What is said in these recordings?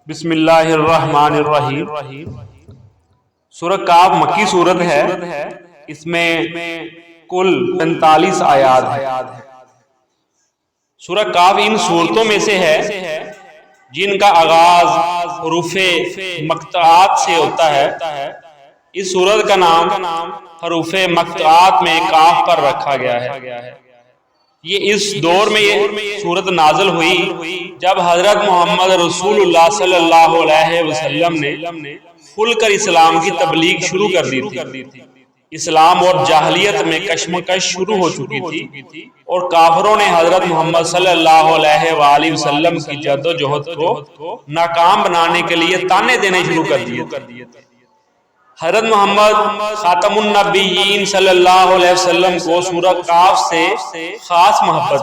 بسم اللہ الرحمن الرحیم۔ سورہ کاف مکی سورت ہے، اس میں کل 45 آیات ہیں۔ سورہ کاف ان سورتوں میں سے ہے جن کا آغاز حروف مقطعات سے ہوتا ہے۔ اس سورت کا نام حروف مقطعات میں کاف پر رکھا گیا ہے۔ یہ اس دور میں یہ سورت نازل ہوئی جب حضرت محمد رسول اللہ صلی اللہ علیہ وسلم نے کھل کر اسلام کی تبلیغ شروع کر دی تھی۔ اسلام اور جاہلیت میں کشمکش شروع ہو چکی تھی اور کافروں نے حضرت محمد صلی اللہ علیہ وآلہ وسلم کی جد و جہد کو ناکام بنانے کے لیے تانے دینے شروع کر دیے تھے۔ حضرت محمد خاتم النبیین صلی اللہ علیہ وسلم کو سورہ کاف سے خاص محبت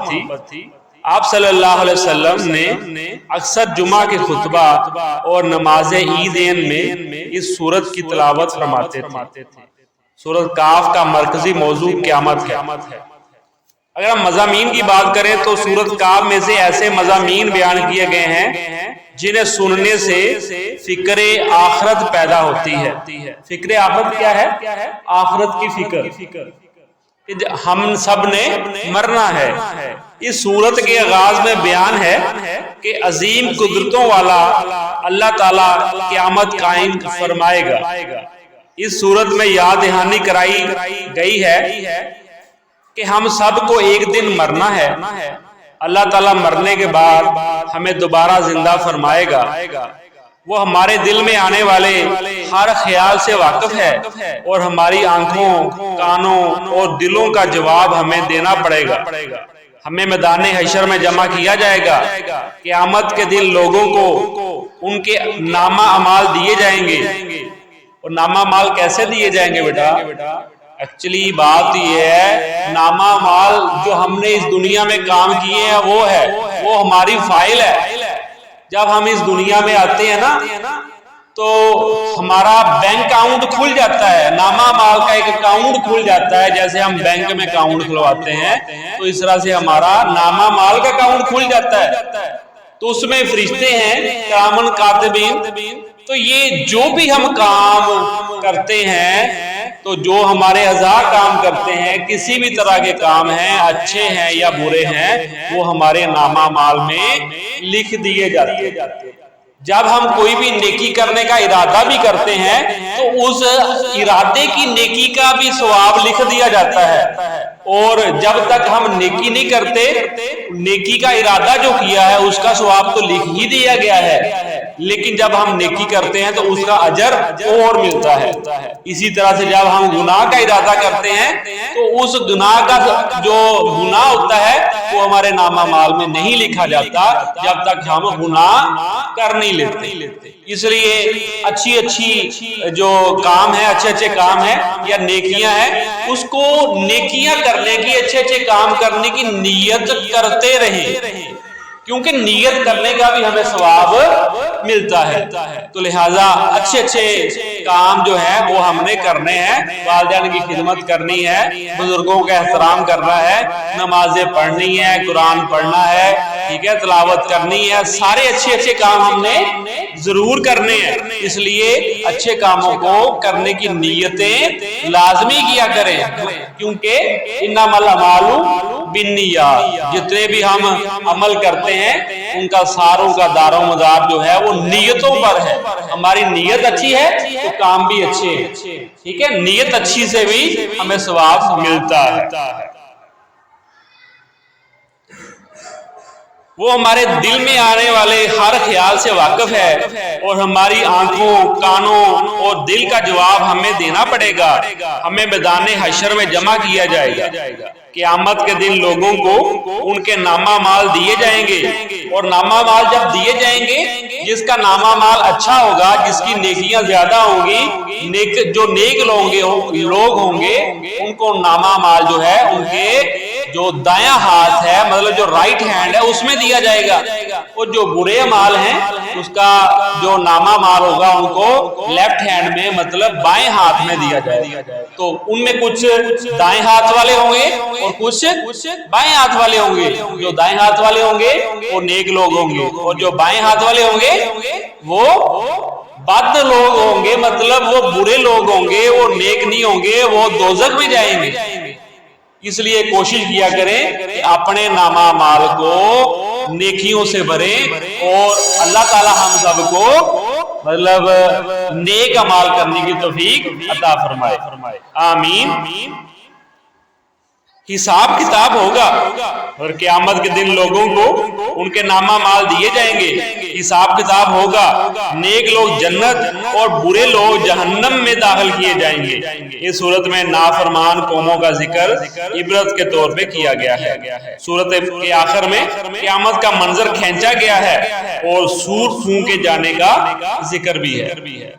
تھی۔ آپ صلی اللہ علیہ وسلم نے اکثر جمعہ کے خطبہ اور نماز عیدین میں اس سورت کی تلاوت فرماتے تھے۔ سورہ کاف کا مرکزی موضوع قیامت ہے۔ اگر ہم مضامین کی بات کریں تو سورۃ کاف میں سے ایسے مضامین بیان کیے گئے ہیں جنہیں سننے سے فکر آخرت پیدا ہوتی ہے۔ فکر آخرت کیا ہے؟ آخرت کی فکر، کہ ہم سب نے مرنا ہے۔ اس سورت کے آغاز میں بیان ہے کہ عظیم قدرتوں والا اللہ تعالیٰ قیامت قائم فرمائے گا۔ اس سورت میں یاد دہانی کرائی گئی ہے کہ ہم سب کو ایک دن مرنا ہے۔ اللہ تعالیٰ مرنے کے بعد ہمیں دوبارہ زندہ فرمائے گا۔ وہ ہمارے دل میں آنے والے ہر خیال سے واقف ہے اور ہماری آنکھوں، کانوں اور دلوں کا جواب ہمیں دینا پڑے گا۔ ہمیں میدان حشر میں جمع کیا جائے گا۔ قیامت کے دن لوگوں کو ان کے نامہ اعمال دیے جائیں گے۔ اور نامہ اعمال کیسے دیے جائیں گے بیٹا؟ ایکچولی بات یہ ہے، نامہ اعمال جو ہم نے اس دنیا میں کام کیے ہیں وہ ہماری فائل ہے۔ جب ہم اس دنیا میں آتے ہیں نا تو ہمارا بینک اکاؤنٹ کھل جاتا ہے، نامہ اعمال کا ایک اکاؤنٹ کھل جاتا ہے۔ جیسے ہم بینک میں اکاؤنٹ کھلواتے ہیں تو اس طرح سے ہمارا نامہ اعمال کا اکاؤنٹ کھل جاتا ہے۔ تو اس میں فرشتے ہیں کرامن کاتبین، تو یہ جو بھی ہم کام کرتے ہیں، تو جو ہمارے ہزار کام کرتے ہیں، کسی بھی طرح کے کام ہیں، اچھے ہیں یا برے ہیں، وہ ہمارے نامہ اعمال میں لکھ دیے جاتے ہیں۔ جب ہم کوئی بھی نیکی کرنے کا ارادہ بھی کرتے ہیں تو اس ارادے کی نیکی کا بھی ثواب لکھ دیا جاتا ہے، اور جب تک ہم نیکی نہیں کرتے، نیکی کا ارادہ جو کیا ہے اس کا ثواب تو لکھ ہی دیا گیا ہے، لیکن جب ہم نیکی کرتے ہیں تو اس کا اجر اور ملتا ہے۔ اسی طرح سے جب ہم گناہ کا ارادہ کرتے ہیں تو اس گناہ کا جو گناہ ہوتا ہے وہ ہمارے نامہ اعمال میں نہیں لکھا جاتا جب تک ہم گناہ کر نہیں لیتے۔ اس لیے اچھی جو کام ہے، اچھے کام ہیں یا نیکیاں ہیں، اس کو نیکیاں کرنے کی، اچھے کام کرنے کی نیت کرتے رہیں، کیونکہ نیت کرنے کا بھی ہمیں ثواب ملتا ہے۔ تو لہٰذا اچھے کام جو ہے وہ ہم نے کرنے ہیں، والدین کی خدمت کرنی ہے، بزرگوں کا احترام کرنا ہے، نمازیں پڑھنی ہے، قرآن پڑھنا ہے، ٹھیک ہے، تلاوت کرنی ہے، سارے اچھے کام ہم نے ضرور کرنے ہیں۔ اس لیے اچھے کاموں کو کرنے کی نیتیں لازمی کیا کریں، کیونکہ انما الاعمال بالنیات، جتنے بھی ہم عمل کرتے ہیں ان کا ساروں کا دار و مدار جو ہے وہ نیتوں پر ہے۔ ہماری نیت اچھی ہے تو کام بھی اچھے ہیں، ٹھیک ہے، نیت اچھی سے بھی ہمیں ثواب ملتا ہے۔ وہ ہمارے دل میں آنے والے ہر خیال سے واقف ہے اور ہماری آنکھوں، کانوں اور دل کا جواب ہمیں دینا پڑے گا۔ ہمیں میدان حشر میں جمع کیا جائے گا۔ قیامت کے دن لوگوں کو ان کے نامہ اعمال دیے جائیں گے، اور نامہ اعمال جب دیے جائیں گے، جس کا نامہ اعمال اچھا ہوگا، جس کی نیکیاں زیادہ ہوں گی، جو نیک لوگ ہوں گے ان کو نامہ اعمال جو ہے ان کے جو دایاں ہاتھ ہے مطلب جو رائٹ ہینڈ ہے اس میں دیا جائے گا، اور جو برے اعمال ہیں اس کا جو نامہ مال ہوگا ان کو لیفٹ ہینڈ میں مطلب بائیں ہاتھ میں دیا جائے گا۔ تو ان میں کچھ دائیں ہاتھ والے ہوں گے اور کچھ بائیں ہاتھ والے ہوں گے۔ جو دائیں ہاتھ والے ہوں گے وہ نیک لوگ ہوں گے، اور جو بائیں ہاتھ والے ہوں گے وہ بد لوگ ہوں گے، مطلب وہ برے لوگ ہوں گے، وہ نیک نہیں ہوں گے، وہ دوزخ میں جائیں گے۔ اس لیے کوشش کیا کریں کہ اپنے نامہ مال کو نیکیوں سے بھریں، اور اللہ تعالی ہم سب کو مطلب نیک اعمال کرنے کی توفیق عطا فرمائے، آمین۔ حساب کتاب ہوگا، اور قیامت کے دن لوگوں کو ان کے نامہ مال دیے جائیں گے، حساب کتاب ہوگا، نیک لوگ جنت اور برے لوگ جہنم میں داخل کیے جائیں گے۔ اس صورت میں نافرمان قوموں کا ذکر عبرت کے طور پہ کیا گیا ہے۔ صورت کے آخر میں قیامت کا منظر کھینچا گیا ہے، اور سور پھونکے جانے کا ذکر بھی ہے۔